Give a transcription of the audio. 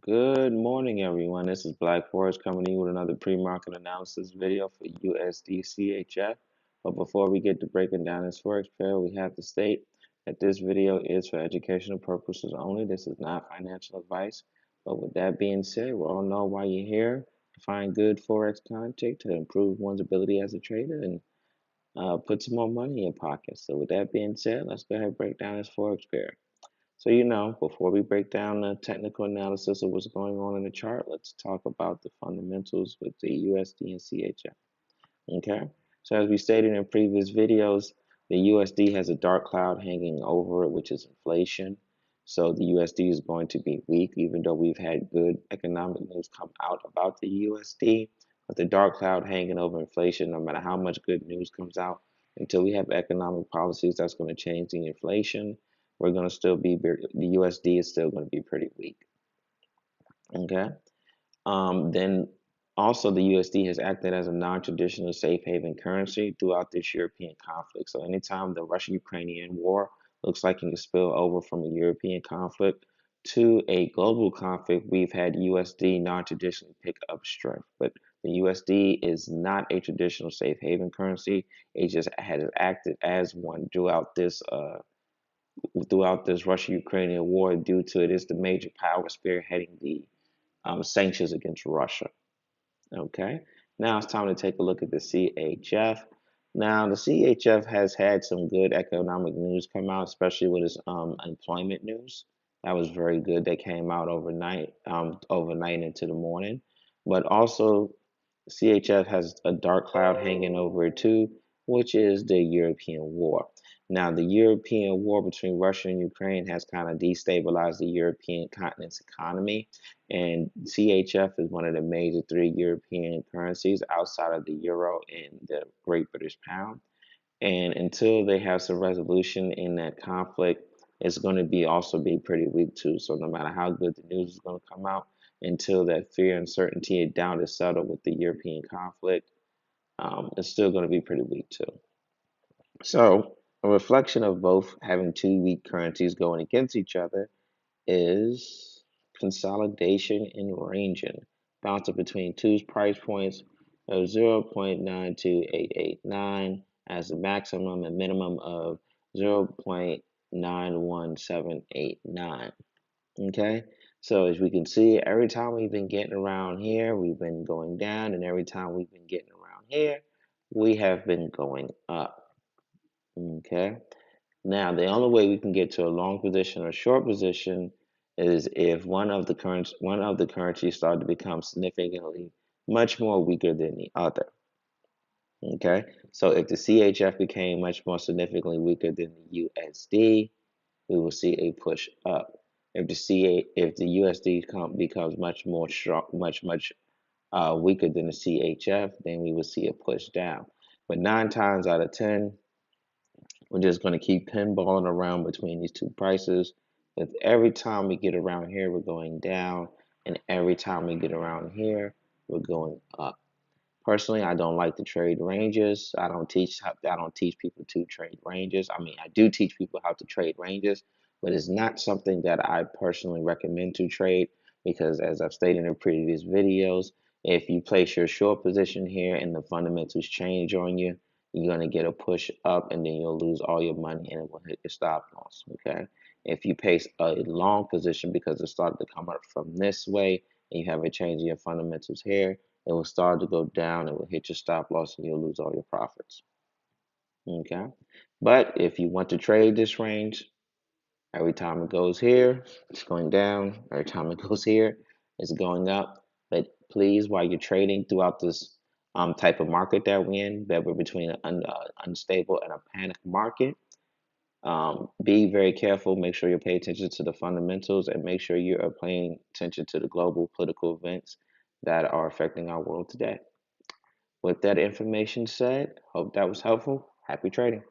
Good morning, everyone. This is Black Forest coming in with another pre-market analysis video for USDCHF. But before we get to breaking down this Forex pair, we have to state that this video is for educational purposes only. This is not financial advice. But with that being said, we all know why you're here, to find good Forex content to improve one's ability as a trader and put some more money in your pocket. So with that being said, let's go ahead and break down this Forex pair. So, before we break down the technical analysis of what's going on in the chart, let's talk about the fundamentals with the USD and CHF. Okay, so as we stated in previous videos, the USD has a dark cloud hanging over it, which is inflation. So the USD is going to be weak, even though we've had good economic news come out about the USD. But the dark cloud hanging over inflation, no matter how much good news comes out, until we have economic policies that's going to change the inflation, we're going to still be, the USD is still going to be pretty weak. Okay. Then also the USD has acted as a non-traditional safe haven currency throughout this European conflict. So anytime the Russian-Ukrainian war looks like it can spill over from a European conflict to a global conflict, we've had USD non-traditionally pick up strength. But the USD is not a traditional safe haven currency. It just has acted as one throughout this Russia-Ukrainian war due to it is the major power spearheading the sanctions against Russia. Okay, now it's time to take a look at the CHF. Now, the CHF has had some good economic news come out, especially with its employment news. That was very good. That came out overnight into the morning. But also, CHF has a dark cloud hanging over it too, which is the European war. Now, the European war between Russia and Ukraine has kind of destabilized the European continent's economy, and CHF is one of the major three European currencies outside of the euro and the Great British Pound. And until they have some resolution in that conflict, it's going to be pretty weak too. So no matter how good the news is going to come out, until that fear, uncertainty, and doubt is settled with the European conflict, it's still going to be pretty weak too. So a reflection of both having two weak currencies going against each other is consolidation and ranging, bouncing between two price points of 0.92889 as the maximum and minimum of 0.91789. Okay, so as we can see, every time we've been getting around here, we've been going down, and every time we've been getting around here, we have been going up. Okay, now the only way we can get to a long position or short position is if one of the currencies start to become significantly much more weaker than the other. Okay, so if the CHF became much more significantly weaker than the USD, we will see a push up. If the USD becomes much more strong, much weaker than the CHF, then we will see a push down. But 9 times out of 10, we're just going to keep pinballing around between these two prices. With every time we get around here, we're going down, and every time we get around here, we're going up. Personally, I don't like to trade ranges. I don't teach people to trade ranges. I mean, I do teach people how to trade ranges, but it's not something that I personally recommend to trade because, as I've stated in previous videos, if you place your short position here and the fundamentals change on you, you're going to get a push up and then you'll lose all your money and it will hit your stop loss. Okay. If you place a long position because it started to come up from this way and you have a change in your fundamentals here, it will start to go down, it will hit your stop loss, and you'll lose all your profits. Okay, but if you want to trade this range, every time it goes here, it's going down. Every time it goes here, it's going up. But please, while you're trading throughout this type of market that we're in, that we're between an unstable and a panic market, be very careful. Make sure you pay attention to the fundamentals and make sure you are paying attention to the global political events that are affecting our world today. With that information said, hope that was helpful. Happy trading.